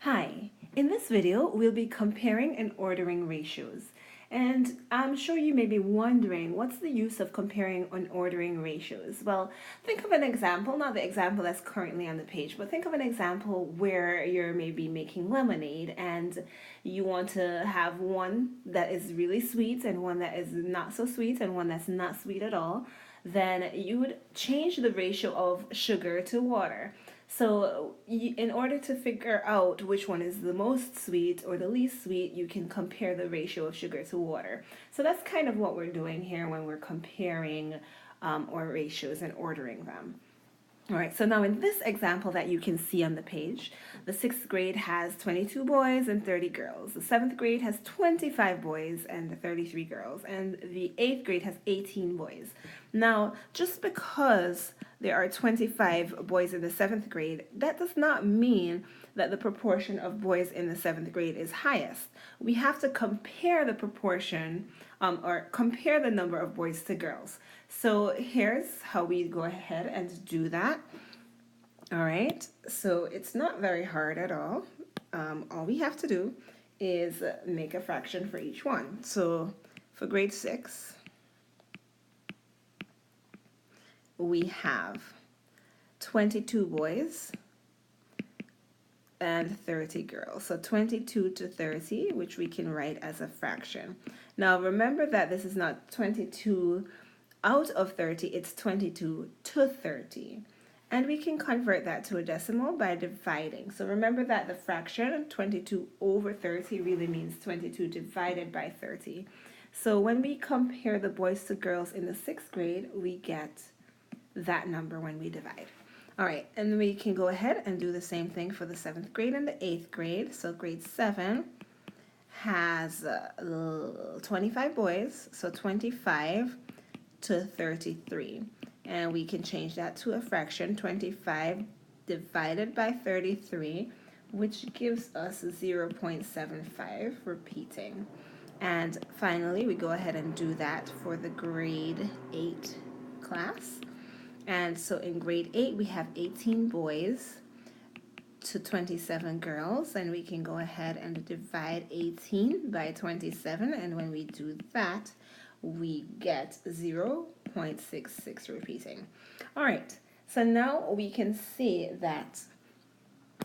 Hi, in this video we'll be comparing and ordering ratios. And I'm sure you may be wondering, what's the use of comparing and ordering ratios? Well, think of an example, not the example that's currently on the page, but think of an example where you're maybe making lemonade and you want to have one that is really sweet and one that is not so sweet and one that's not sweet at all. Then you would change the ratio of sugar to water. So, in order to figure out which one is the most sweet or the least sweet, you can compare the ratio of sugar to water. So, that's kind of what we're doing here when we're comparing our ratios and ordering them. All right, so now in this example that you can see on the page, the sixth grade has 22 boys and 30 girls. The seventh grade has 25 boys and 33 girls. And the eighth grade has 18 boys. Now, just because there are 25 boys in the seventh grade, that does not mean that the proportion of boys in the seventh grade is highest. We have to compare the proportion or compare the number of boys to girls. So here's how we go ahead and do that. All right, so it's not very hard at all. All we have to do is make a fraction for each one. So for grade 6, we have 22 boys and 30 girls. So 22 to 30, which we can write as a fraction. Now remember that this is not 22 out of 30, it's 22 to 30. And we can convert that to a decimal by dividing. So remember that the fraction 22 over 30 really means 22 divided by 30. So when we compare the boys to girls in the 6th grade, we get that number when we divide. All right, and we can go ahead and do the same thing for the 7th grade and the 8th grade. So grade 7 has 25 boys, so 25 to 33. And we can change that to a fraction, 25 divided by 33, which gives us 0.75, repeating. And finally, we go ahead and do that for the grade 8 class. And so in grade 8, we have 18 boys to 27 girls, and we can go ahead and divide 18 by 27, and when we do that, we get 0.66 repeating. All right, so now we can see that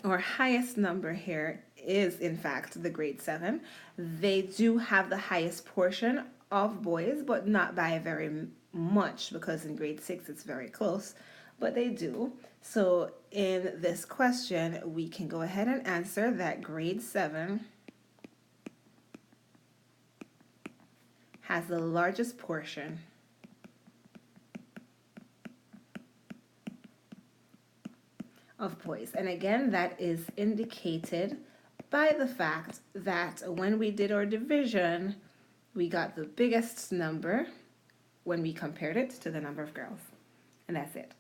our highest number here is in fact the grade 7. They do have the highest portion of boys, but not by very much, because in grade 6 it's very close, but they do. So in this question, we can go ahead and answer that grade 7 has the largest portion of boys. And again, that is indicated by the fact that when we did our division, we got the biggest number when we compared it to the number of girls. And that's it.